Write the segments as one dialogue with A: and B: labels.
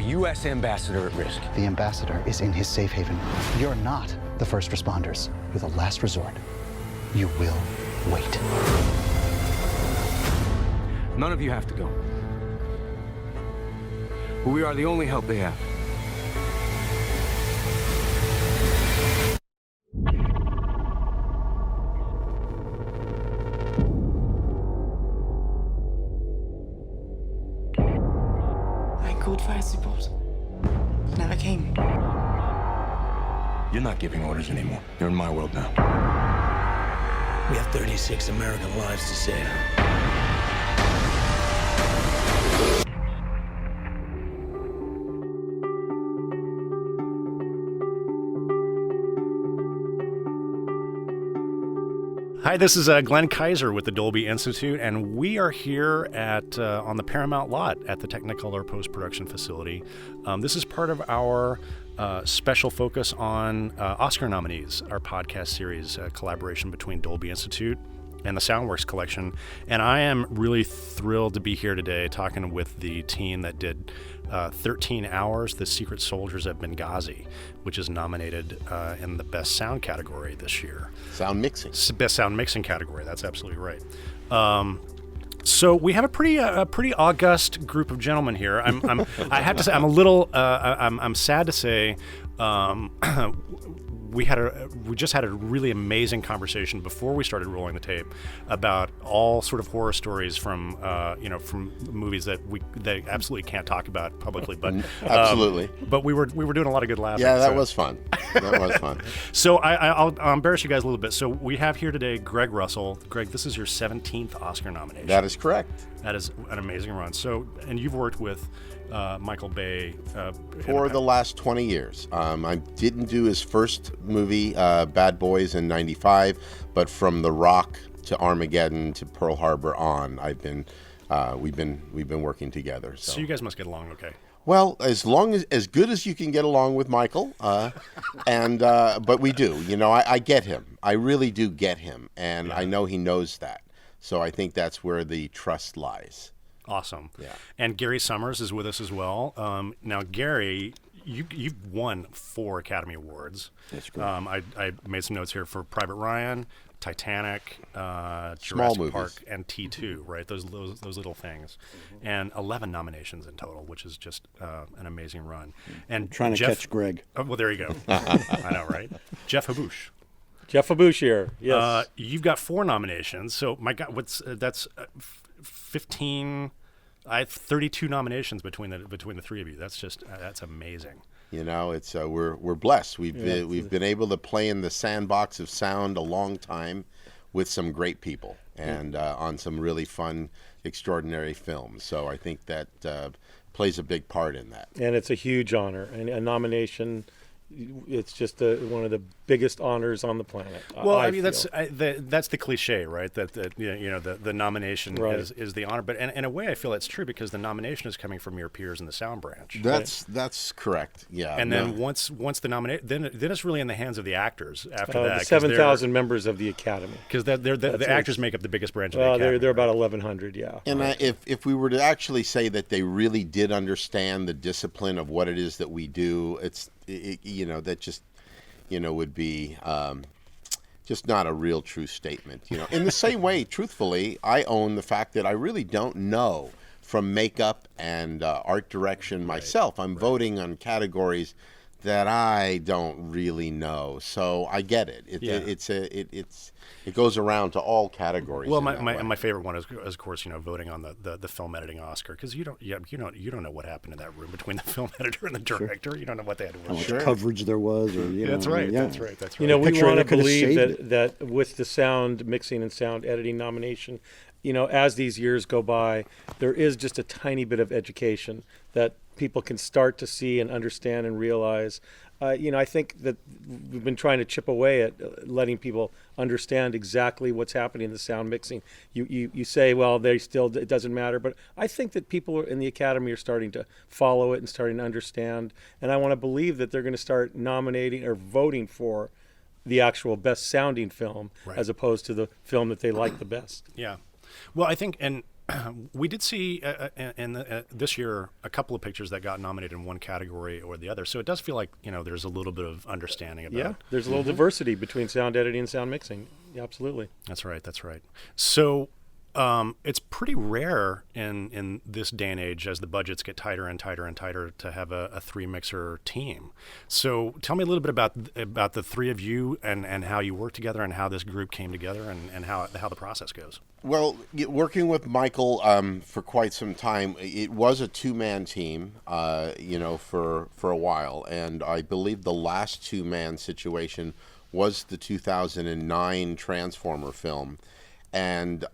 A: of U.S. ambassador at risk.
B: The ambassador is in his safe haven. You're not the first responders. You're the last resort. You will wait.
A: None of you have to go. But we are the only help they have.
C: I called fire support. Never came.
A: You're not giving orders anymore. You're in my world now.
D: We have 36 American lives to save.
E: Hi, this is Glenn Kaiser with the Dolby Institute, and we are here at on the Paramount lot at the Technicolor post-production facility. This is part of our special focus on Oscar nominees, our podcast series, collaboration between Dolby Institute and the SoundWorks Collection. And I am really thrilled to be here today talking with the team that did 13 Hours, The Secret Soldiers of Benghazi, which is nominated in the Best Sound category this year.
F: Sound mixing.
E: Best Sound Mixing category, that's absolutely right. So we have a pretty august group of gentlemen here. I have to say, I'm a little, I'm sad to say, we just had a really amazing conversation before we started rolling the tape about all sort of horror stories from from movies that they absolutely can't talk about publicly, but
F: absolutely.
E: But we were doing a lot of good laughing.
F: Yeah, that was fun. That was fun.
E: So I'll embarrass you guys a little bit. So we have here today Greg Russell. Greg, this is your 17th Oscar nomination.
F: That is correct.
E: That is an amazing run. So, and you've worked with Michael Bay
F: for the last 20 years. I didn't do his first movie, Bad Boys, in '95, but from The Rock to Armageddon to Pearl Harbor on, we've been working together.
E: So you guys must get along okay.
F: Well, as good as you can get along with Michael, but we do. I get him. I really do get him, and yeah. I know he knows that. So I think that's where the trust lies.
E: Awesome.
F: Yeah.
E: And Gary Summers is with us as well. Now, Gary, you've won 4 Academy Awards.
F: That's great.
E: I made some notes here for Private Ryan, Titanic,
F: Small
E: Jurassic
F: movies.
E: Park, and T2, right? Those little things. Mm-hmm. And 11 nominations in total, which is just an amazing run. And
G: trying to catch Greg.
E: Oh, well, there you go. I know, right? Jeff Haboush.
H: Jeff Haboush here. Yes.
E: You've got 4 nominations. So my God, that's 15. I have 32 nominations between the three of you. That's amazing.
F: It's we're blessed. We've been able to play in the sandbox of sound a long time with some great people and on some really fun, extraordinary films. So I think that plays a big part in that.
H: And it's a huge honor and a nomination. It's just one of the biggest honors on the planet.
E: Well, I mean, that's the cliche, right? That the nomination
H: right.
E: is the honor. But in a way, I feel that's true because the nomination is coming from your peers in the sound branch.
F: That's correct. Yeah.
E: And then once the nomination, then it's really in the hands of the actors after that.
H: The 7,000 members of the Academy.
E: Because the actors make up the biggest branch of the Academy.
H: They're about 1,100. Yeah.
F: And if we were to actually say that they really did understand the discipline of what it is that we do, that just would be just not a real true statement. In the same way, truthfully, I own the fact that I really don't know from makeup and art direction myself. I'm voting on categories that I don't really know, so I get it. It goes around to all categories.
E: Well, my favorite one is of course voting on the film editing Oscar, because you don't know what happened in that room between the film editor and the director. Sure. You don't know what they had to work.
G: How much coverage there was, or
E: that's right.
G: Yeah.
E: That's right.
H: We want to believe that with the sound mixing and sound editing nomination, as these years go by, there is just a tiny bit of education that people can start to see and understand and realize. I think that we've been trying to chip away at letting people understand exactly what's happening in the sound mixing. You say, well, it doesn't matter, but I think that people in the Academy are starting to follow it and starting to understand, and I want to believe that they're going to start nominating or voting for the actual best sounding film, right, as opposed to the film that they like the best.
E: Yeah. Well, I think, and we did see this year a couple of pictures that got nominated in one category or the other. So it does feel like there's a little bit of understanding about.
H: Yeah, there's a little diversity between sound editing and sound mixing. Yeah, absolutely.
E: That's right. That's right. So it's pretty rare in this day and age, as the budgets get tighter and tighter and tighter, to have a three mixer team. So tell me a little bit about the three of you and how you work together and how this group came together and how the process goes.
F: Well, working with Michael for quite some time, it was a two-man team, for a while, and I believe the last two-man situation was the 2009 Transformer film. And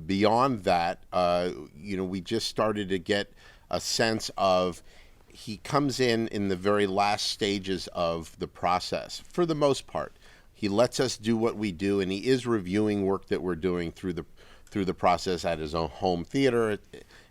F: beyond that, we just started to get a sense of, he comes in the very last stages of the process, for the most part. He lets us do what we do, and he is reviewing work that we're doing through the process at his own home theater,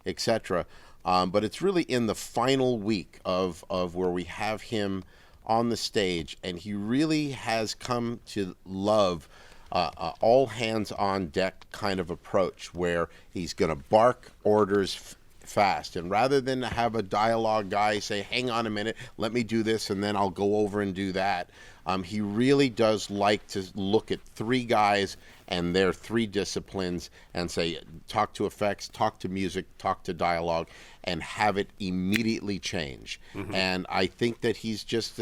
F: etc. But it's really in the final week of where we have him on the stage, and he really has come to love all hands on deck kind of approach, where he's going to bark orders fast, and rather than have a dialogue guy say, hang on a minute, let me do this and then I'll go over and do that, he really does like to look at three guys and their three disciplines and say, talk to effects, talk to music, talk to dialogue, and have it immediately change. And I think that he's just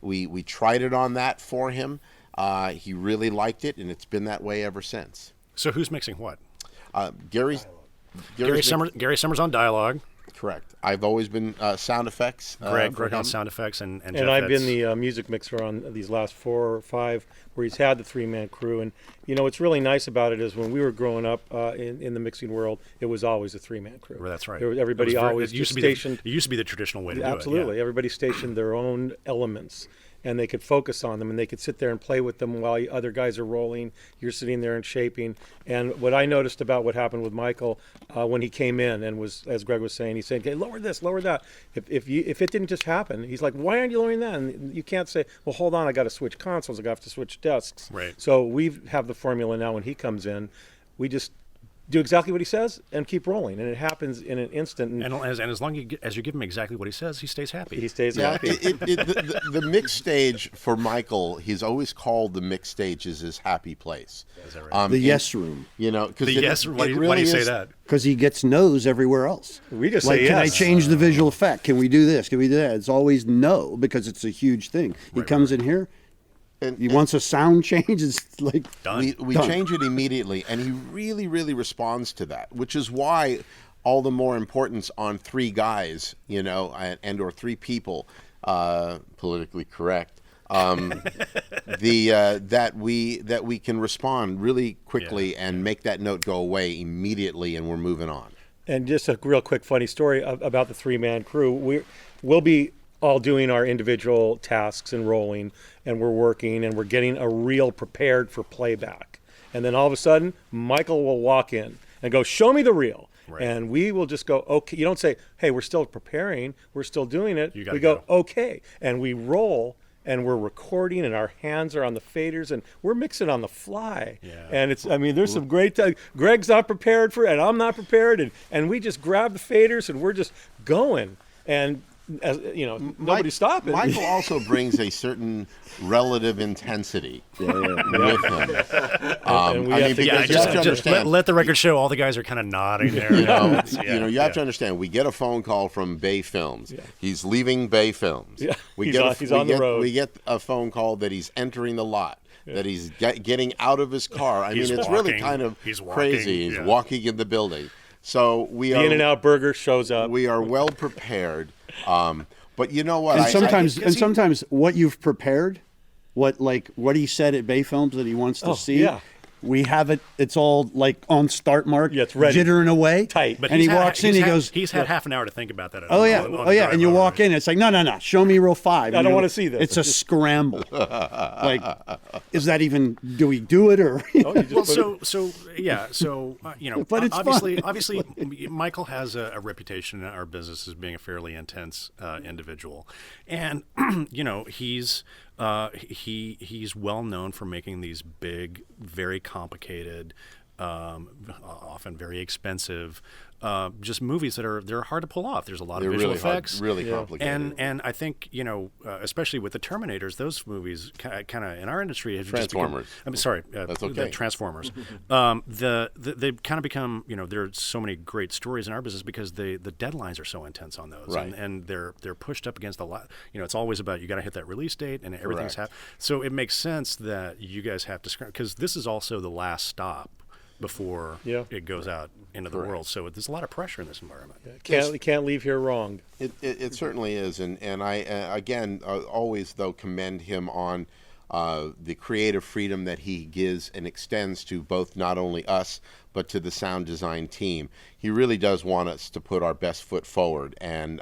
F: we tried it on that for him. He really liked it, and it's been that way ever since.
E: So who's mixing what?
F: Gary
E: Summers on dialogue.
F: Correct. I've always been sound effects.
E: Greg on sound effects, and Jeff,
H: I've been the music mixer on these last 4 or 5, where he's had the three-man crew. And what's really nice about it is, when we were growing up in the mixing world, it was always a three-man crew.
E: Well, that's right.
H: Everybody always stationed.
E: It used to be the traditional way to do it.
H: Absolutely.
E: Yeah.
H: Everybody stationed their own elements, and they could focus on them, and they could sit there and play with them while other guys are rolling. You're sitting there and shaping. And what I noticed about what happened with Michael when he came in and was, as Greg was saying, he's saying, "Okay, lower this, lower that." If it didn't just happen, he's like, "Why aren't you lowering that?" And you can't say, "Well, hold on, I got to switch consoles, I got to switch desks."
E: Right.
H: So we have the formula now. When he comes in, we just do exactly what he says and keep rolling, and it happens in an instant.
E: And as long as you give him exactly what he says, he stays happy.
H: He stays happy.
F: The mix stage for Michael, he's always called the mix stage is his happy place.
E: Is that right?
G: The yes room.
E: Why do you say that?
G: Because he gets no's everywhere else.
H: We just
G: like,
H: say yes.
G: can I change the visual effect? Can we do this? Can we do that? It's always no, because it's a huge thing. He comes in here, he wants a sound change. It's like
E: done.
F: We change it immediately, and he really, really responds to that, which is why all the more importance on three guys, and or three people, politically correct, that we can respond really quickly and make that note go away immediately, and we're moving on.
H: And just a real quick funny story about the three-man crew. We'll be all doing our individual tasks and rolling, and we're working, and we're getting a reel prepared for playback. And then all of a sudden, Michael will walk in and go, "Show me the reel." Right. And we will just go, "Okay." You don't say, "Hey, we're still preparing, we're still doing it." We go, "Okay." And we roll, and we're recording, and our hands are on the faders, and we're mixing on the fly. Yeah. And there's some great time. Greg's not prepared for it, and I'm not prepared, and we just grab the faders, and we're just going. And nobody's stopping.
F: Michael also brings a certain relative intensity with him.
E: Let the record show all the guys are kind of nodding there.
F: You have to understand. We get a phone call from Bay Films. Yeah. He's leaving Bay Films. Yeah.
H: He's on the road.
F: We get a phone call that he's entering the lot. Yeah. That he's getting out of his car. It's really kind of crazy. He's walking in the building. So the
H: In-N-Out Burger shows up.
F: We are well prepared. But you know what?
G: And sometimes what you've prepared, what he said at Bay Films that he wants to see. Yeah. We have it. It's all like on start mark.
H: Yeah, it's ready.
G: Jittering away.
H: Tight.
G: But he walks in. He goes.
E: He's had half an hour to think about that.
G: And you walk in. It's like no. Show me reel 5.
H: I don't want to see this.
G: It's a scramble. Is that even? Do we do it or?
E: But it's obviously, Michael has a reputation in our business as being a fairly intense individual, and he's well known for making these big, very complicated often very expensive. Just movies they're hard to pull off. There's a lot of
F: They're
E: visual
F: really hard,
E: effects,
F: really complicated.
E: and I think especially with the Terminators, those movies kind of in our industry have
F: Transformers.
E: Just become, I'm sorry,
F: That's okay.
E: The Transformers. They've kind of become there's so many great stories in our business because the deadlines are so intense on those,
F: Right.
E: and they're pushed up against a lot. It's always about you got to hit that release date and everything's
F: Correct.
E: so it makes sense that you guys have to because this is also the last stop before it goes out into the world. So there's a lot of pressure in this environment.
H: Can't leave here wrong.
F: It certainly is, and I again always though commend him on the creative freedom that he gives and extends to both not only us but to the sound design team. He really does want us to put our best foot forward and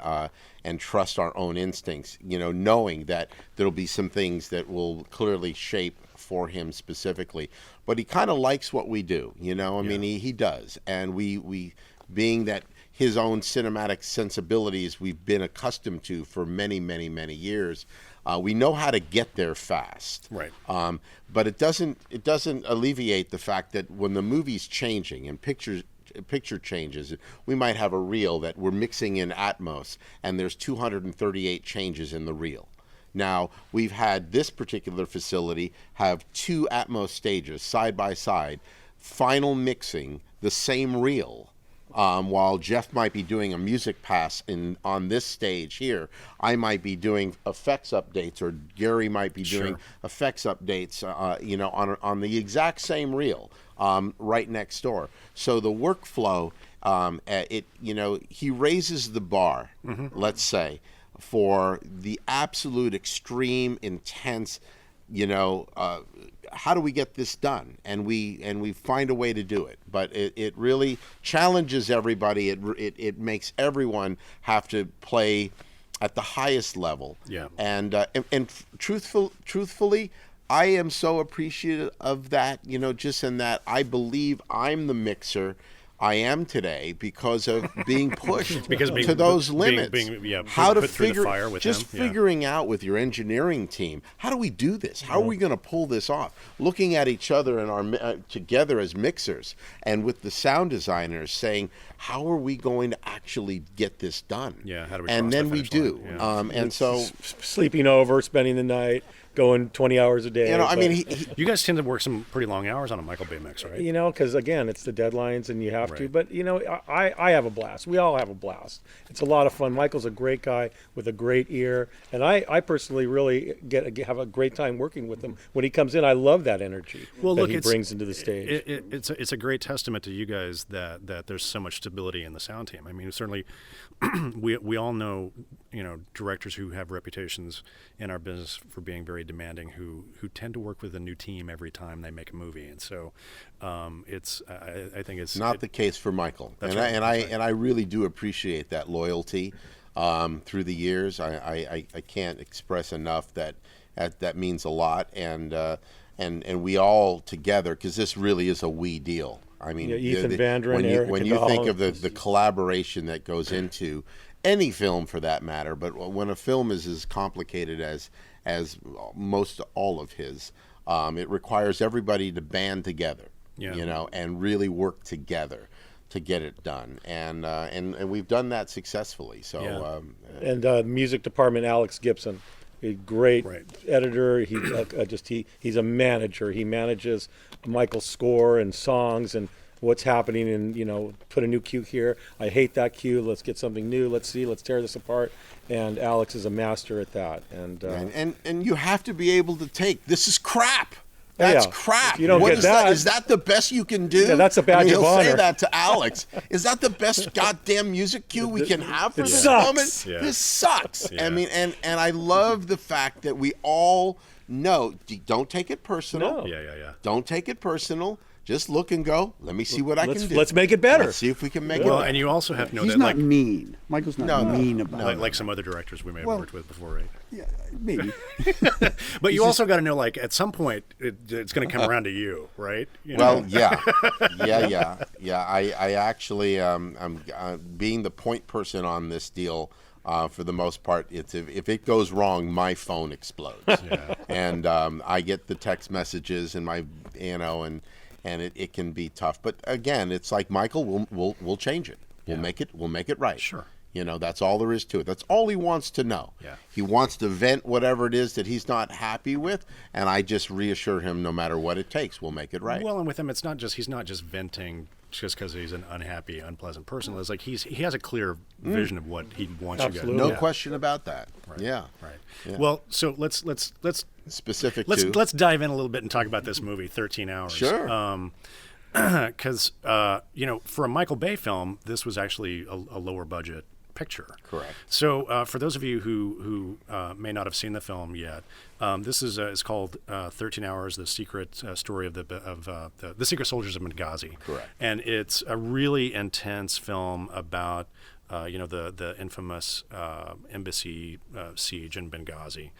F: trust our own instincts. Knowing that there'll be some things that will clearly shape for him specifically, but he kind of likes what we do. I mean, he does, and we being that his own cinematic sensibilities we've been accustomed to for many, many, many years. We know how to get there fast,
E: Right.
F: But it doesn't alleviate the fact that when the movie's changing and picture changes, we might have a reel that we're mixing in Atmos, and there's 238 changes in the reel. Now, we've had this particular facility have 2 Atmos stages side by side, final mixing the same reel. While Jeff might be doing a music pass on this stage here, I might be doing effects updates, or Gary might be doing effects updates, on the exact same reel, right next door. So the workflow, he raises the bar, let's say, for the absolute extreme, intense, how do we get this done? And we find a way to do it. But it really challenges everybody. It makes everyone have to play at the highest level.
E: Yeah.
F: And truthfully, I am so appreciative of that, just in that I believe I'm the mixer I am today because of being pushed to those limits. How to
E: put through the fire with him.
F: Figuring out with your engineering team, how do we do this? How are we going to pull this off? Looking at each other and our together as mixers, and with the sound designers saying, how are we going to actually get this done?
E: Yeah, how do we?
F: And then we do. And so
H: Sleeping over, spending the night, going 20 hours a day.
E: You guys tend to work some pretty long hours on a Michael Bay mix, right?
H: Because again, it's the deadlines and you have to. But I have a blast. We all have a blast. It's a lot of fun. Michael's a great guy with a great ear, and I personally really have a great time working with him. When he comes in, I love that energy that he brings into the stage.
E: It's a great testament to you guys that there's so much stability in the sound team. I mean, certainly we all know directors who have reputations in our business for being very demanding, who tend to work with a new team every time they make a movie, and so I think it's
F: not the case for Michael.
E: That's
F: I really do appreciate that loyalty through the years. I can't express enough that means a lot, and we all together, because this really is a we deal. I mean,
H: Ethan Vanderen,
F: when you think of the collaboration that goes into any film for that matter, but when a film is as complicated as most all of his, it requires everybody to band together, and really work together to get it done, and we've done that successfully. So,
H: and music department, Alex Gibson, a great editor. He's a manager. He manages Michael's score and songs and what's happening, and put a new cue here. I hate that cue. Let's get something new. Let's tear this apart. And Alex is a master at that. And
F: you have to be able to take, this is crap. That's crap.
H: If you don't get that,
F: is that the best you can do?
H: Yeah, that's a badge of honor.
F: He'll say that to Alex. Is that the best goddamn music cue we can have for this moment?
E: Yeah.
F: This sucks.
E: Yeah.
F: I mean, and I love the fact that we all know, don't take it personal.
H: No.
E: Yeah.
F: Don't take it personal. Just look and go, let me see what I can do.
H: Let's make it better.
F: Let's see if we can make it
E: Well,
F: better.
E: and you also have to know
G: He's
E: that,
G: not mean. Michael's not mean about it.
E: like some other directors we may have worked with before, right?
G: Yeah, maybe.
E: But you also got to know, like, at some point, it's going to come around to you, right?
F: Well, yeah. I actually, I'm being the point person on this deal. For the most part, it's if it goes wrong, my phone explodes, and I get the text messages and my, and it can be tough. But again, it's like Michael, we'll change it. We'll make it right.
E: Sure.
F: You know, that's all there is to it. That's all he wants to know.
E: Yeah.
F: He wants to vent whatever it is that he's not happy with, and I just reassure him, no matter what it takes, we'll make it right.
E: Well, and with him, he's not just venting just because he's an unhappy, unpleasant person. It's like he has a clear vision of what he wants
H: Absolutely.
E: you guys.
F: No question about that.
E: Right.
F: Yeah.
E: Right.
F: Yeah.
E: Well, so let's
F: Specific
E: let's
F: to
E: let's dive in a little bit and talk about this movie, 13 Hours.
F: Sure.
E: Because for a Michael Bay film, this was actually a lower budget picture.
F: Correct.
E: So for those of you who may not have seen the film yet, this is called 13 Hours: The Secret Story of the Secret Soldiers of Benghazi.
F: Correct.
E: And it's a really intense film about the infamous embassy siege in Benghazi,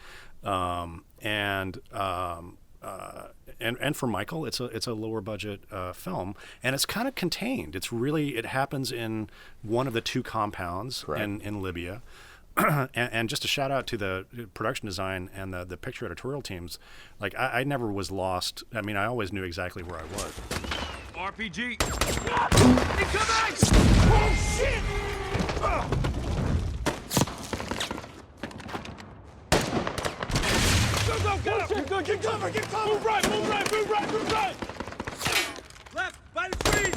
E: and for Michael, it's a lower budget film, and it's kind of contained. It happens in one of the two compounds in Libya, and just a shout out to the production design and the picture editorial teams. Like I never was lost. I mean, I always knew exactly where I was.
A: RPG.
I: Incoming! Oh shit! Go, get up! You're good, get cover, get cover! Move right, move right, move right, move right! Left, by the trees!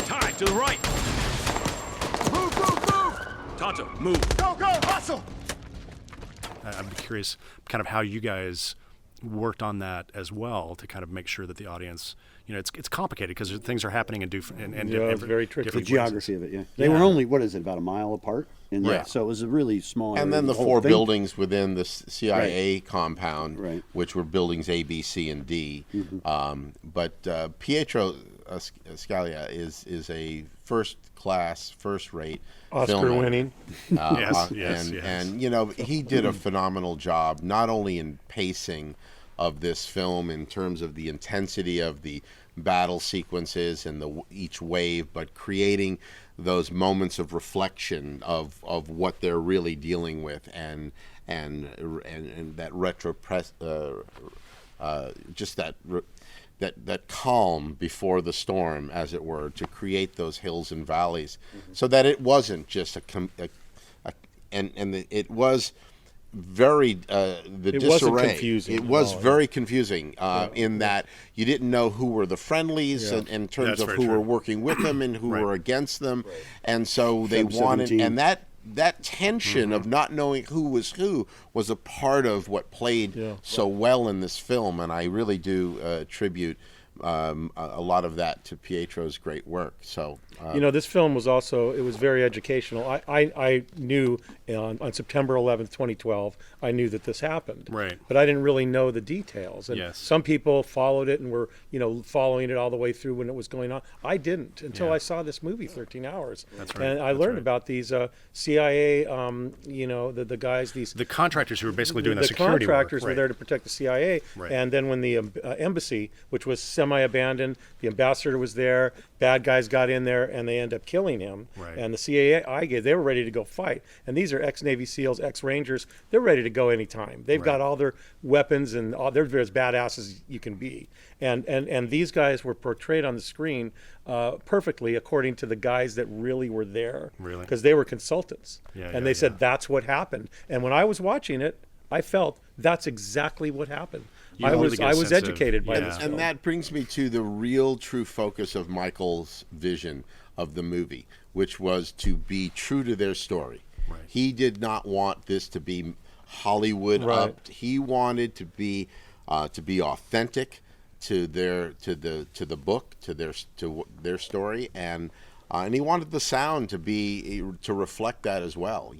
A: Ty, to the right.
I: Move, move, move!
A: Tonto, move.
I: Go, go, hustle!
E: I'm curious kind of how you guys worked on that as well to kind of make sure that the audience, it's complicated because things are happening in
H: it's very tricky.
G: The geography of it, yeah. They were only, what is it, about a mile apart? So it was a really small
F: And
G: area.
F: then the
G: whole
F: four
G: thing-
F: buildings within the CIA compound,
G: Right.
F: which were buildings A, B, C, and D. But Pietro Scalia is a first-class, first-rate
H: Oscar-winning.
E: Yes.
F: And he did a phenomenal job, not only in pacing of this film in terms of the intensity of the battle sequences and each wave, but creating those moments of reflection of what they're really dealing with, and that that calm before the storm, as it were, to create those hills and valleys, so that it wasn't just it was very the
H: It
F: disarray.
H: wasn't confusing
F: It
H: at
F: was
H: all,
F: very confusing in that you didn't know who were the friendlies in terms
E: That's
F: of
E: very
F: who
E: true.
F: were working with them and who were against them, and so they
G: Feb
F: wanted
G: 17.
F: and that tension of not knowing who was a part of what played so well in this film, and I really do attribute a lot of that to Pietro's great work. So
H: This film was it was very educational. I knew on September 11th, 2012, I knew that this happened.
E: Right.
H: But I didn't really know the details. And
E: Yes.
H: some people followed it and were, following it all the way through when it was going on. I didn't until I saw this movie, 13 Hours.
E: That's right.
H: And I
E: That's
H: learned
E: right.
H: about these CIA, the guys,
E: The contractors who were basically doing the security
H: contractors
E: work.
H: were there to protect the CIA.
E: Right.
H: And then when the embassy, which was semi-abandoned, the ambassador was there, bad guys got in there, and they end up killing him.
E: Right.
H: And the CIA, they were ready to go fight. And these are ex-Navy SEALs, ex-Rangers. They're ready to go anytime. They've got all their weapons, and they're as badass as you can be. And these guys were portrayed on the screen perfectly according to the guys that really were there.
E: Really?
H: Because they were consultants.
E: Yeah,
H: and they said that's what happened. And when I was watching it, I felt that's exactly what happened.
E: You
H: I
E: really
H: was
E: get a sense of-
H: educated by
E: yeah.
H: this film.
F: And that brings me to the real true focus of Michael's vision of the movie, which was to be true to their story.
E: Right.
F: He did not want this to be Hollywood up. He wanted to be authentic to the book, to their story, and he wanted the sound to reflect that as well.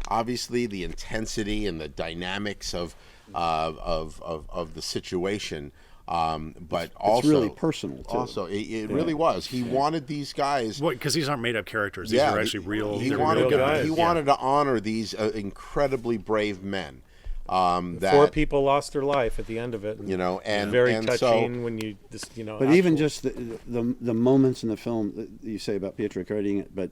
F: Obviously the intensity and the dynamics of the situation, but also
G: it's really personal too.
F: Also, it really was. He wanted these guys.
E: Because these aren't made up characters. These are actually real.
F: He
E: they're
F: wanted
E: real guys.
F: he wanted to honor these incredibly brave men.
H: Four people lost their life at the end of it. And
F: and
H: very
F: and
H: touching
F: so,
H: when you
G: But even just the moments in the film that you say about Pietro creating it, but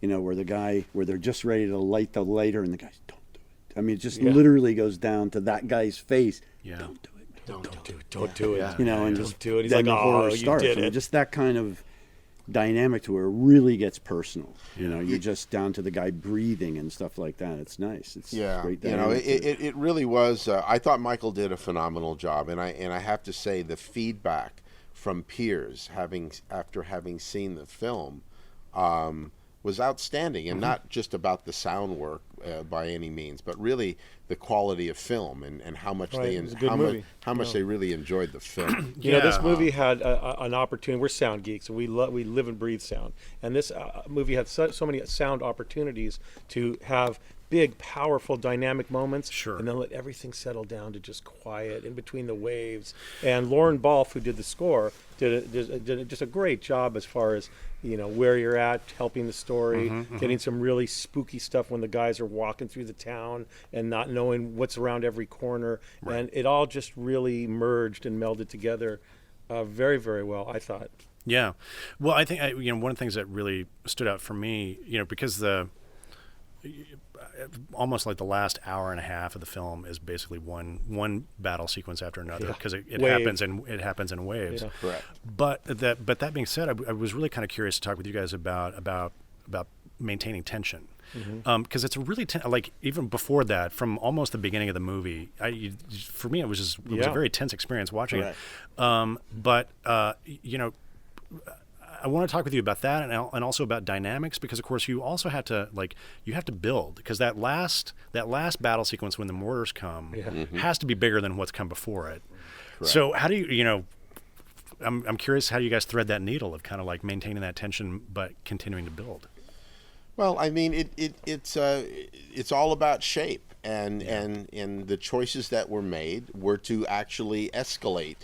G: where they're just ready to light the lighter, and the guys don't do it. I mean, it just literally goes down to that guy's face.
E: Yeah.
G: Don't do it.
H: Don't do it.
G: You know, and
H: Don't
G: just
H: do it. He's
G: then
H: like,
G: the horror
H: you
G: starts.
H: did
G: I mean,
H: it.
G: just that kind of dynamic to where it really gets personal. You know, you're just down to the guy breathing and stuff like that. It's nice. It's great.
F: You know, it really was. I thought Michael did a phenomenal job, and I have to say the feedback from peers after having seen the film was outstanding, and not just about the sound work by any means, but really the quality of film and how much how much they really enjoyed the film.
H: You know, this movie had an opportunity. We're sound geeks, and we live and breathe sound. And this movie had so many sound opportunities to have big, powerful, dynamic moments, and then let everything settle down to just quiet in between the waves. And Lauren Balfe, who did the score, did just a great job as far as, you know, where you're at, helping the story, getting some really spooky stuff when the guys are walking through the town and not knowing what's around every corner. And it all just really merged and melded together very, very well, I thought.
E: Yeah. Well, I think, you know, one of the things that really stood out for me, you know, because almost like the last hour and a half of the film is basically one battle sequence after another, because it happens in waves.
F: Yeah. Correct.
E: But that being said, I was really kind of curious to talk with you guys about maintaining tension, because it's really like even before that, from almost the beginning of the movie, for me it was a very tense experience watching it. But you know, I want to talk with you about that and also about dynamics, because of course you also have to build, because that last battle sequence when the mortars come has to be bigger than what's come before it. Correct. So how do you know? I'm curious how you guys thread that needle of kind of like maintaining that tension but continuing to build.
F: Well, I mean, it's all about shape, and the choices that were made were to actually escalate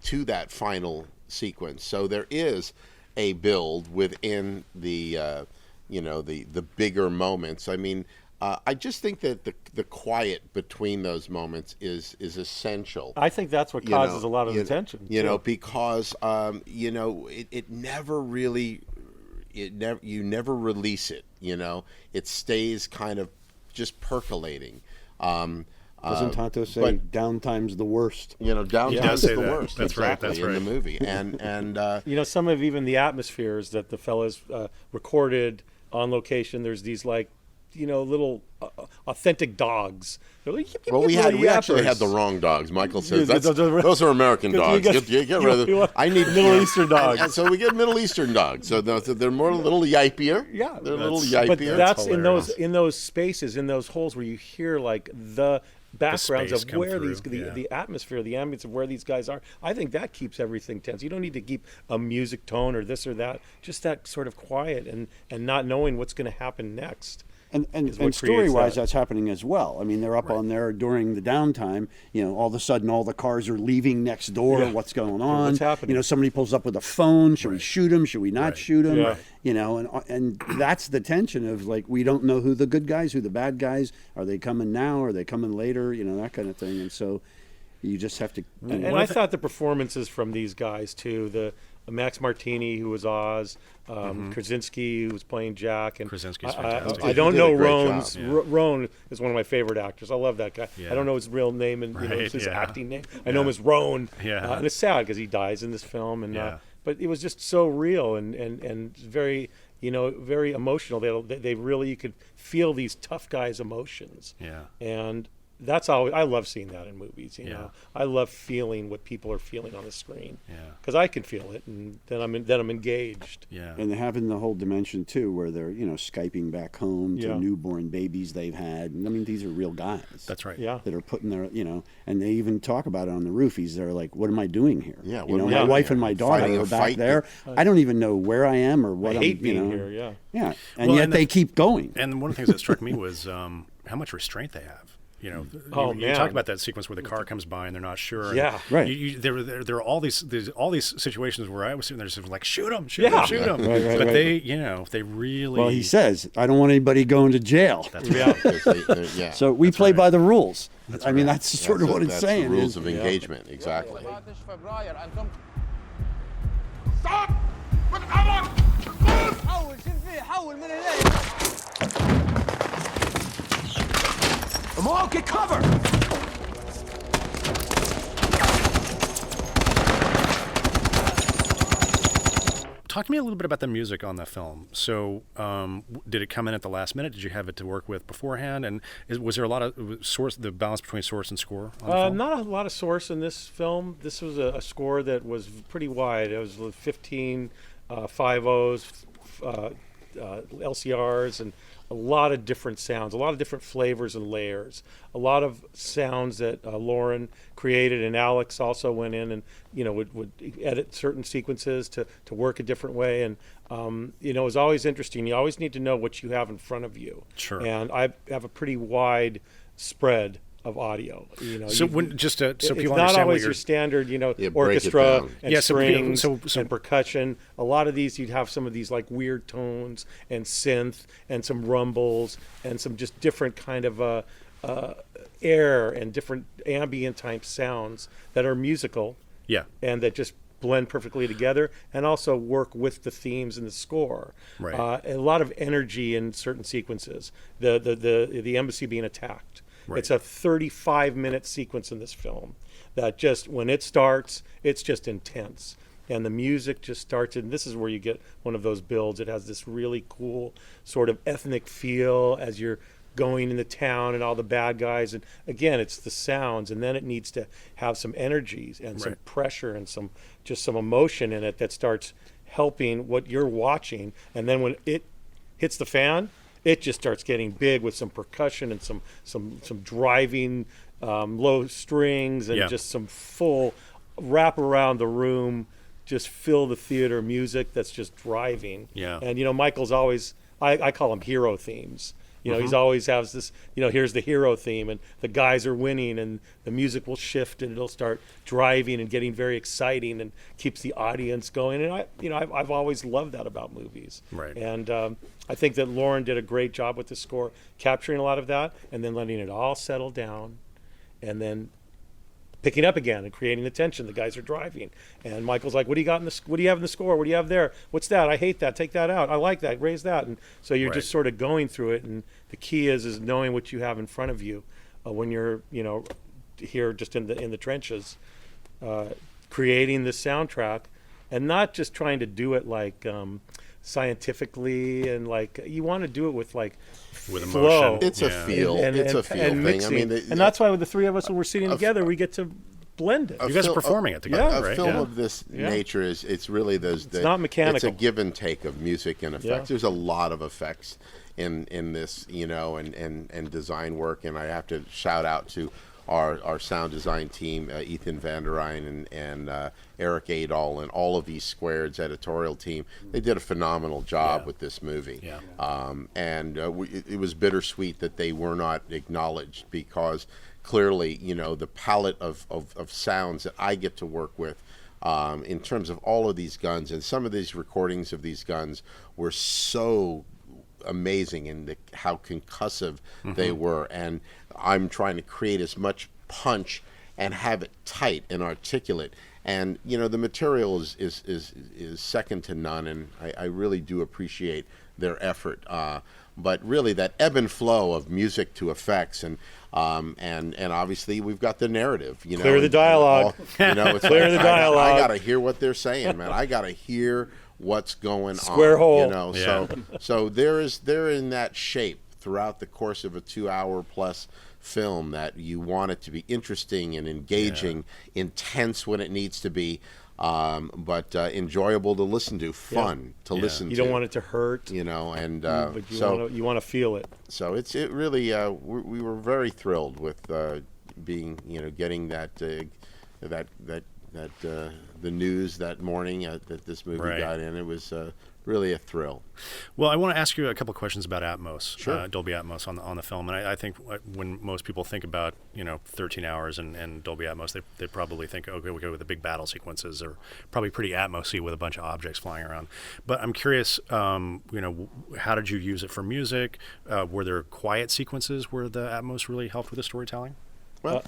F: to that final sequence. So there is a build within the the bigger moments. I mean, I just think that the quiet between those moments is essential.
H: I think that's what causes a lot of the tension.
F: You know, because you know, it never really, you never release it. You know, it stays kind of just percolating.
G: Doesn't Tonto say downtime's the worst?
F: You know, downtime's the worst.
E: That's
F: exactly,
E: right. That's right.
F: In the movie, and
H: you know, some of even the atmospheres that the fellas recorded on location. There's these like, you know, little authentic dogs. They're like,
F: well, we actually had the wrong dogs. Michael says those are American dogs. Get rid of them. I need
H: Middle Eastern dogs.
F: And so we get Middle Eastern dogs. So they're more a little yipier.
H: Yeah,
F: they're a little yipier.
H: But that's in those spaces, in those holes where you hear like the backgrounds of where the atmosphere, the ambience of where these guys are. I think that keeps everything tense. You don't need to keep a music tone or this or that. Just that sort of quiet and not knowing what's going to happen next.
G: And story-wise, that's happening as well. I mean, they're up on there during the downtime. You know, all of a sudden, all the cars are leaving next door. Yeah. What's going on?
H: What's happening?
G: You know, somebody pulls up with a phone. Should we shoot him? Should we not shoot him?
H: Yeah.
G: You know, and that's the tension of like, we don't know who the good guys, who the bad guys. Are they coming now? Are they coming later? You know, that kind of thing. And so you just have to.
H: And I thought the performances from these guys too. The Max Martini, who was Oz, Krasinski, who was playing Jack, and
E: Krasinski's fantastic.
H: I don't know Roan's. Roan is one of my favorite actors. I love that guy.
E: Yeah.
H: I don't know his real name and his acting name. I know him as Roan.
E: Yeah.
H: And it's sad because he dies in this film. And but it was just so real and very, you know, very emotional. They really, you could feel these tough guys' emotions.
E: Yeah.
H: And that's how I love seeing that in movies. You know, I love feeling what people are feeling on the screen.
E: Yeah,
H: because I can feel it, and then I'm engaged.
E: Yeah,
G: and having the whole dimension too, where they're Skyping back home to newborn babies they've had. And I mean, these are real guys.
E: That's right.
H: Yeah,
G: that are putting their and they even talk about it on the roof. They're like, "What am I doing here?"
F: Yeah,
G: my wife and my daughter are back there. I don't even know where I am or what
H: I hate being here.
G: Yeah, and yet they keep going.
E: And one of the things that struck me was how much restraint they have. You know, you talk about that sequence where the car comes by and they're not sure.
H: Yeah,
G: right.
E: There are all these situations where I was sitting there just like, shoot them.
G: Right,
E: but they really.
G: Well, he says, I don't want anybody going to jail.
E: That's right.
G: So we play by the rules. I mean, that's sort of what it's saying.
F: The rules of engagement, exactly.
I: Stop!
A: Amal, get cover!
E: Talk to me a little bit about the music on the film. So, did it come in at the last minute? Did you have it to work with beforehand? And was there a lot of the balance between source and score on the film?
H: Not a lot of source in this film. This was a score that was pretty wide. It was 15 5.0s, LCRs, and a lot of different sounds, a lot of different flavors and layers, a lot of sounds that Lauren created, and Alex also went in and would edit certain sequences to work a different way. And it was always interesting. You always need to know what you have in front of you.
E: Sure.
H: And I have a pretty wide spread of audio.
E: So when so
H: it's
E: people
H: not
E: understand
H: always
E: what
H: your standard,
F: break
H: orchestra
F: it
H: and
E: Yeah,
H: strings
E: so
H: and percussion. A lot of these, you'd have some of these like weird tones and synth and some rumbles and some just different kind of air and different ambient type sounds that are musical.
E: Yeah.
H: And that just blend perfectly together and also work with the themes in the score.
E: Right.
H: A lot of energy in certain sequences. The embassy being attacked.
E: Right.
H: It's a 35-minute sequence in this film that just, when it starts, it's just intense. And the music just starts, and this is where you get one of those builds. It has this really cool sort of ethnic feel as you're going into town and all the bad guys. And again, it's the sounds, and then it needs to have some energy and some pressure and some emotion in it that starts helping what you're watching. And then when it hits the fan, it just starts getting big with some percussion and some driving low strings and just some full wrap around the room, just fill the theater music that's just driving.
E: Yeah.
H: And Michael's always, I call them hero themes. He's always has this, here's the hero theme, and the guys are winning, and the music will shift, and it'll start driving and getting very exciting, and keeps the audience going. And I've always loved that about movies.
E: Right.
H: And I think that Lauren did a great job with the score, capturing a lot of that, and then letting it all settle down, and then picking up again and creating the tension. The guys are driving, and Michael's like, "What do you got in the? What do you have in the score? What do you have there? What's that? I hate that. Take that out. I like that. Raise that." And so you're just sort of going through it. And the key is knowing what you have in front of you when you're here just in the trenches, creating the soundtrack, and not just trying to do it like scientifically and like you want to do it with flow.
E: emotion.
F: It's a feel. It's a feel thing.
H: Mixing.
F: I mean,
H: and that's why with the three of us, when we're sitting together, we get to blend it.
E: You guys are performing it together, right?
F: A film of this nature it's really
H: it's not mechanical.
F: It's a give and take of music and effects.
H: Yeah.
F: There's a lot of effects in this, and design work. And I have to shout out to our sound design team, Ethan Van der Rijn and Eric Adol, and all of these Squared's editorial team. They did a phenomenal job with this movie.
E: Yeah.
F: It was bittersweet that they were not acknowledged, because clearly, the palette of sounds that I get to work with in terms of all of these guns, and some of these recordings of these guns were so amazing in how concussive they were. And I'm trying to create as much punch and have it tight and articulate. And the material is second to none, and I really do appreciate their effort. But really, that ebb and flow of music to effects, and obviously we've got the narrative.
H: Clear the dialogue.
F: It's
H: Clear the dialogue.
F: I got to hear what they're saying, man. I got to hear what's going
H: Square
F: on.
H: hole.
F: So they're in that shape throughout the course of a 2-hour plus film, that you want it to be interesting and engaging, intense when it needs to be, but enjoyable to listen to, fun to listen to.
H: You don't want it to hurt,
F: and
H: but you want to feel it.
F: So it really we were very thrilled with getting that the news that morning that this movie got in. It was really a thrill.
E: Well, I want to ask you a couple of questions about Atmos,
F: Sure.
E: Dolby Atmos on the film. And I think when most people think about 13 hours and Dolby Atmos, they probably think, okay, we go with the big battle sequences, or probably pretty Atmos-y with a bunch of objects flying around. But I'm curious, how did you use it for music? Were there quiet sequences where the Atmos really helped with the storytelling?
F: Well,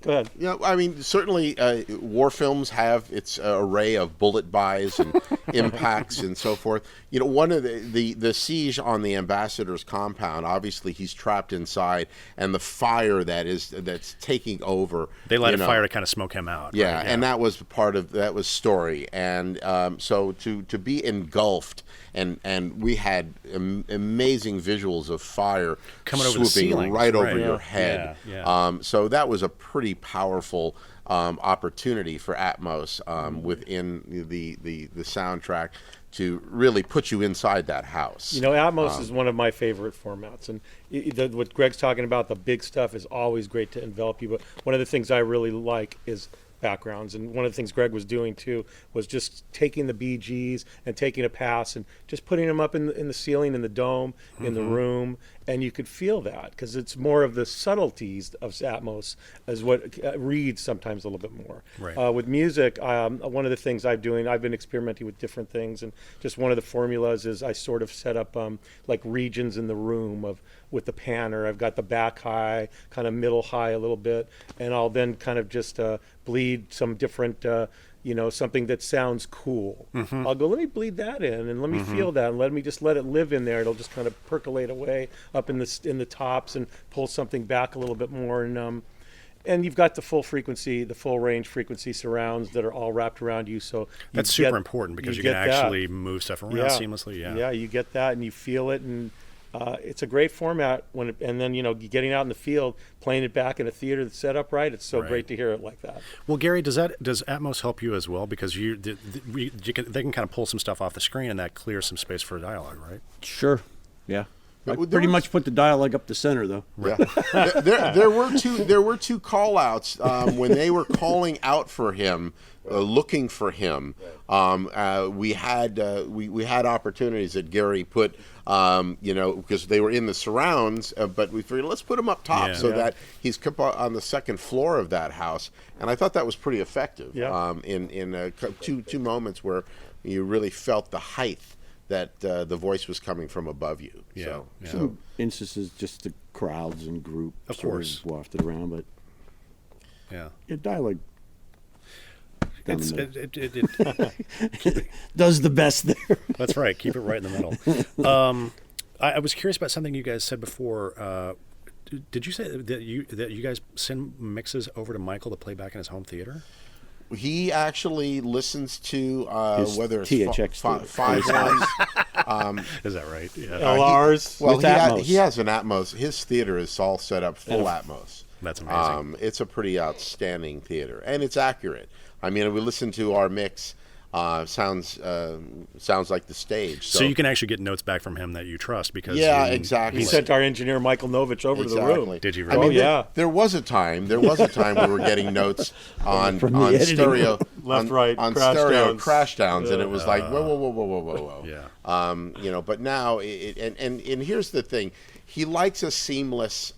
H: Go ahead.
F: Yeah, I mean, certainly war films have its array of bullet buys and impacts and so forth. You know, one of the siege on the ambassador's compound, obviously he's trapped inside, and the fire that's taking over.
E: They light a fire to kind of smoke him out.
F: Yeah,
E: right?
F: And that was part of that was story. And so to be engulfed, and we had amazing visuals of fire
E: coming over the
F: swooping
E: ceilings,
F: right over your head.
E: Yeah.
F: So that was a pretty powerful opportunity for Atmos within the soundtrack to really put you inside that house.
H: You know, Atmos is one of my favorite formats, and what Greg's talking about, the big stuff, is always great to envelop you. But one of the things I really like is backgrounds, and one of the things Greg was doing too was just taking the BGs and taking a pass and just putting them up in the ceiling, in the dome, in the room, and you could feel that because it's more of the subtleties of Atmos as what reads sometimes a little bit more.
E: Right.
H: With music, one of the things I've been experimenting with different things, and just one of the formulas is I sort of set up like regions in the room with the panner. I've got the back high, kind of middle high a little bit, and I'll then kind of just bleed some different, something that sounds cool. I'll go, let me bleed that in, and let me feel that, and let it live in there. It'll just kind of percolate away up in the tops and pull something back a little bit more. And you've got the full frequency, the full range frequency surrounds that are all wrapped around you. So
E: that's super important because you can actually move stuff around seamlessly.
H: Yeah, you get that, and you feel it, and it's a great format and then getting out in the field, playing it back in a theater that's set up right. It's so great to hear it like that.
E: Well, Gary, does Atmos help you as well? Because they can kind of pull some stuff off the screen, and that clears some space for dialogue, right?
G: Sure. Yeah. I pretty much put the dialogue up the center, though.
F: Yeah. there were two call-outs when they were calling out for him, looking for him. We had opportunities that Gary put, because they were in the surrounds, but we figured let's put him up top that he's on the second floor of that house, and I thought that was pretty effective.
H: Yeah.
F: In two moments where you really felt the height that the voice was coming from above you.
E: Yeah.
G: Some instances, just the crowds and groups,
E: of course,
G: wafted around, but dialogue. It does the best there.
E: That's right. Keep it right in the middle. I was curious about something you guys said before. Did you say that you guys send mixes over to Michael to play back in his home theater?
F: He actually listens to whether it's
G: THX
F: 5.1.
E: Is that right? Yeah.
H: LRs.
F: He has an Atmos. His theater is all set up full Atmos.
E: That's amazing.
F: It's a pretty outstanding theater, and it's accurate. I mean, we listen to our mix. Sounds like the stage.
E: So you can actually get notes back from him that you trust because
F: exactly.
H: He sent our engineer Michael Novich over to the room.
E: Did you really?
F: There was a time we were getting notes on stereo
H: left, right,
F: on
H: crash
F: stereo
H: downs.
F: crash downs, and it was like whoa.
E: Yeah.
F: But now and here's the thing, he likes a seamless.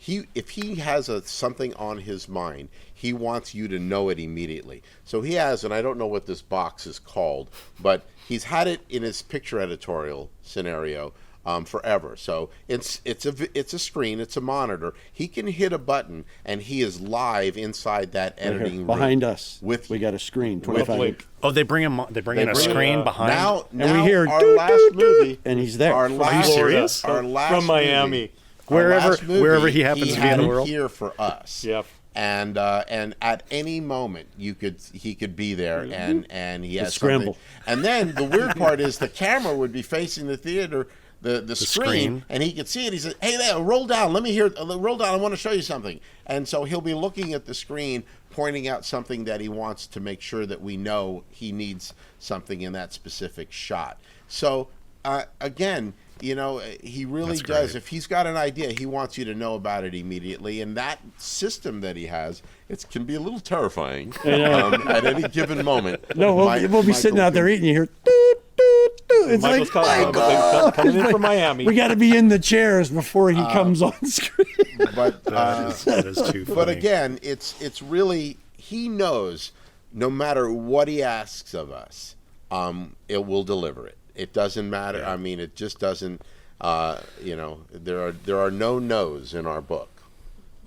F: If he has something on his mind, he wants you to know it immediately. So he has, and I don't know what this box is called, but he's had it in his picture editorial scenario forever. So it's a screen, it's a monitor. He can hit a button, and he is live inside that editing room
G: behind us. We got a screen, 25.
E: Oh, they bring in a screen behind.
F: Now
G: and we hear
F: our last movie,
G: and he's there.
E: Are you serious?
F: Our last
H: from Miami.
E: Wherever he happens to be in the world.
F: Here for us.
H: Yep.
F: And at any moment he could be there, and he has
G: scramble.
F: Something. And then the weird part is the camera would be facing the theater, the screen, and he could see it. He said, "Hey there, roll down. Let me hear. Roll down. I want to show you something." And so he'll be looking at the screen, pointing out something that he wants to make sure that we know he needs something in that specific shot. So again. He really does. If he's got an idea, he wants you to know about it immediately. And that system that he has, it can be a little terrifying at any given moment.
G: No, we'll be sitting out there eating. You hear, doot, doot, doot. It's
H: Michael's
G: like, Michael!
H: coming in from Miami.
G: We got to be in the chairs before he comes on screen.
F: But
E: that is too funny.
F: But again, it's really, he knows no matter what he asks of us, it will deliver it. It doesn't matter. I mean, it just doesn't. There are no no's in our book.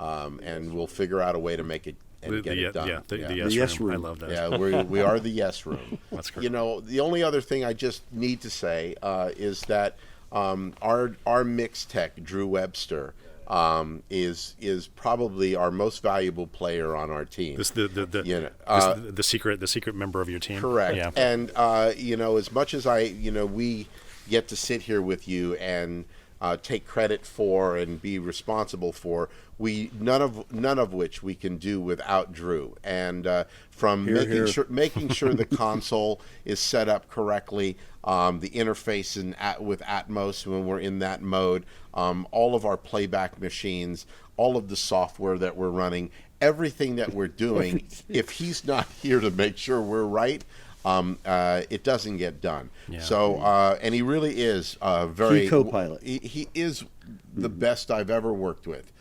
F: and we'll figure out a way to make it and get it done.
E: Yeah, the
G: The
E: yes,
G: yes
E: room. I
G: room.
E: love that.
F: Yeah, we are the yes room.
E: That's great.
F: You know, the only other thing I just need to say is that our mix tech, Drew Webster, is probably our most valuable player on our team.
E: The secret member of your team.
F: Correct.
E: Yeah.
F: And you know, as much as we get to sit here with you and take credit for and be responsible for, none of which we can do without Drew. And from making sure the console is set up correctly, the interface with Atmos when we're in that mode, all of our playback machines, all of the software that we're running, everything that we're doing. If he's not here to make sure we're right, it doesn't get done.
E: Yeah.
F: So, and he really is very
G: co-pilot.
F: He is the best I've ever worked with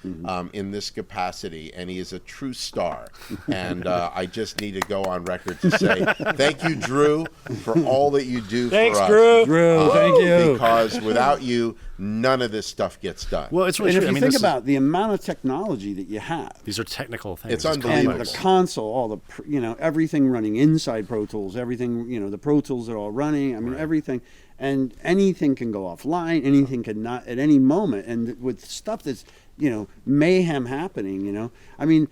F: in this capacity, and he is a true star. And I just need to go on record to say thank you, Drew, for all that you do
H: Thanks,
F: for us.
H: Drew.
G: Drew, thank you.
F: Because without you, none of this stuff gets done.
E: Well, it's really
G: And
E: true.
G: if you think about the amount of technology that you have,
E: these are technical things.
F: It's
G: and
F: unbelievable.
G: the console, all the everything running inside Pro Tools, everything the Pro Tools are all running. I mean everything, and anything can go offline. Anything can not at any moment. And with stuff that's mayhem happening. I mean,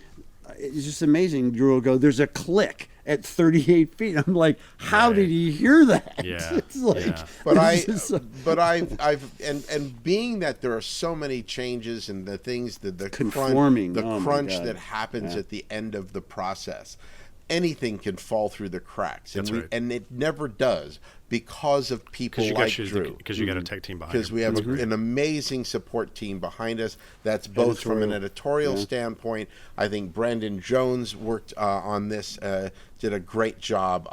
G: it's just amazing. Drew will go, "There's a click at 38 feet." I'm like, how did he hear that?
E: Yeah.
G: It's like,
E: Yeah.
F: But I've being that there are so many changes and the things that the
G: Conforming.
F: crunch
G: Oh my God.
F: that happens at the end of the process, anything can fall through the cracks.
E: That's right.
F: And it never does because of people like Drew.
E: Because you got a tech team behind you.
F: Because we have an amazing support team behind us. That's both from an editorial standpoint. I think Brandon Jones worked on this, did a great job.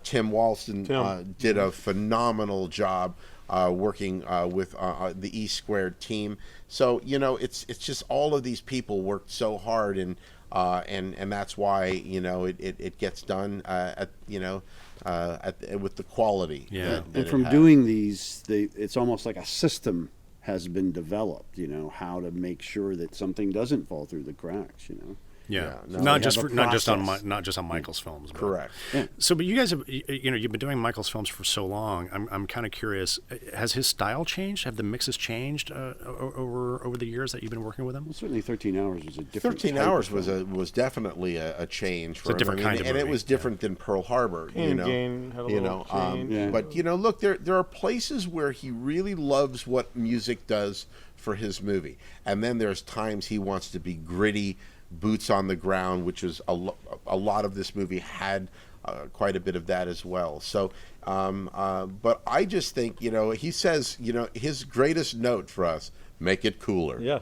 F: Tim Walston did a phenomenal job working with the E Squared team. So it's just all of these people worked so hard, and that's why it gets done with the quality.
E: Yeah.
G: And from doing these, it's almost like a system has been developed. How to make sure that something doesn't fall through the cracks.
E: Yeah,
F: no,
E: not
G: we
E: just
G: have a
E: not just on Michael's films. But.
F: Correct.
E: So, but you guys have you've been doing Michael's films for so long. I'm kind of curious. Has his style changed? Have the mixes changed over the years that you've been working with him?
G: Well, certainly 13 Hours was a different.
F: 13
G: type
F: Hours
G: of film.
F: was definitely a change for
E: a different
F: him.
E: kind of
F: and it
E: movie.
F: was different than Pearl Harbor.
H: Jane had a little change.
F: But look, there are places where he really loves what music does for his movie, and then there's times he wants to be gritty, boots on the ground, which is a lot of this movie had quite a bit of that as well. So, but I just think he says his greatest note for us: make it cooler.
H: Yeah.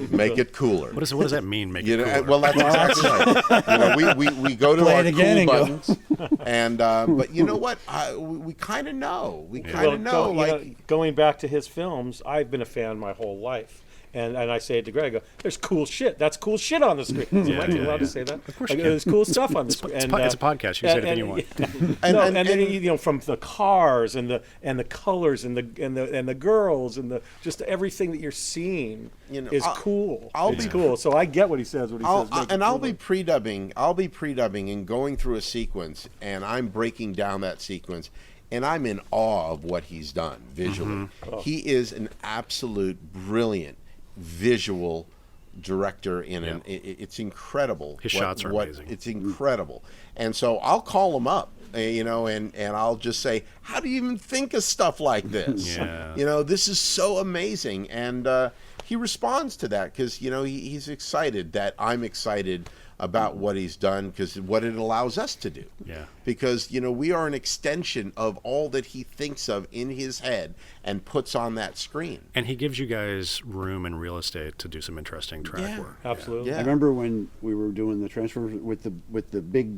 F: Make it cooler.
E: What does that mean? Make it cooler?
F: Well, that's exactly right. We go to
G: Play
F: our
G: it again
F: cool
G: and
F: buttons, and but you know what? We kind of know. We kind of know.
H: Going back to his films, I've been a fan my whole life. And I say it to Greg, I go, there's cool shit. That's cool shit on the screen. Am I allowed to say that?
E: Of course
H: you
E: you
H: can.
E: can.
H: There's cool stuff on the screen.
E: It's a podcast. You can say anything you want.
H: And then from the cars and the colors and the girls and just everything that you're seeing is cool. It's cool. So I get what he says.
F: I'll be pre-dubbing. I'll be pre-dubbing and going through a sequence, and I'm breaking down that sequence. And I'm in awe of what he's done visually. He is an absolute brilliant visual director it's incredible.
E: His shots are amazing.
F: It's incredible. And so I'll call him up, and I'll just say, how do you even think of stuff like this?
E: Yeah.
F: This is so amazing. And he responds to that because, he's excited that I'm excited about what he's done, because what it allows us to do.
E: Yeah.
F: Because, we are an extension of all that he thinks of in his head and puts on that screen.
E: And he gives you guys room and real estate to do some interesting track work.
H: Absolutely.
F: Yeah.
G: I remember when we were doing the transfer with the big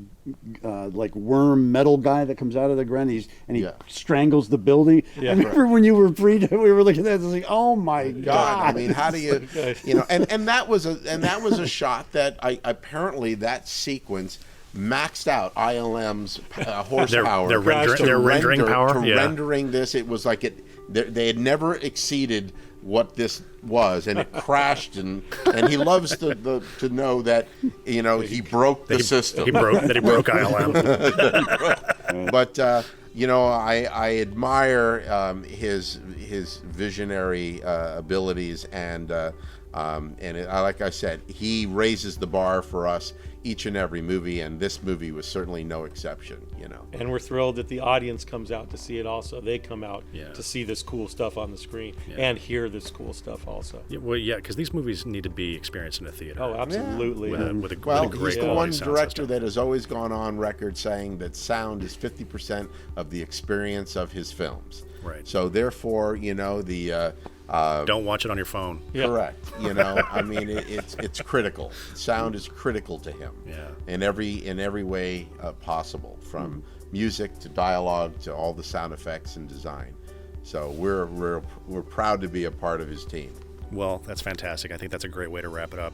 G: like worm metal guy that comes out of the ground, and he strangles the building.
H: Yeah.
G: I remember when you were we were looking at it, I was like, oh my God.
F: I mean, how do you, and that was a shot that I apparently that sequence maxed out ILM's horsepower.
E: Their rendering power.
F: Rendering this. It was like they had never exceeded what this was, and it crashed, and he loves to know that he broke the system.
E: He broke ILM.
F: But I admire his visionary abilities, and like I said, he raises the bar for us each and every movie, and this movie was certainly no exception.
H: And we're thrilled that the audience comes out to see it also. They come out
E: Yeah.
H: to see this cool stuff on the screen and hear this cool stuff also.
E: Yeah, because these movies need to be experienced in a theater.
H: Oh, absolutely.
E: With a
F: Well,
E: great
F: he's the one
E: quality sound
F: director
E: system.
F: that has always gone on record saying that sound is 50% of the experience of his films.
E: Right.
F: So therefore,
E: Don't watch it on your phone.
H: Yeah.
F: correct. I mean, it's critical. Sound is critical to him.
E: Yeah.
F: In every way possible, from music to dialogue to all the sound effects and design. So we're proud to be a part of his team.
E: Well, that's fantastic. I think that's a great way to wrap it up.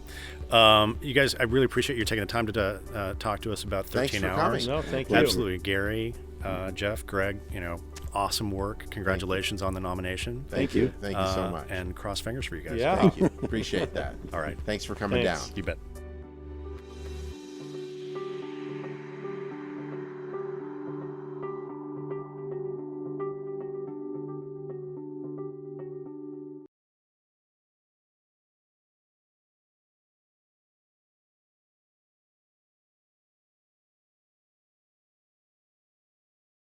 E: You guys, I really appreciate you taking the time to talk to us about 13
F: Thanks for
E: hours.
F: coming.
H: No, thank you.
E: Absolutely. Gary, Jeff, Greg, awesome work. Congratulations on the nomination.
F: Thank you so much.
E: And cross fingers for you guys.
H: Yeah.
F: Thank you. Appreciate that.
E: All right.
F: Thanks for coming
H: Thanks.
F: down.
E: You bet.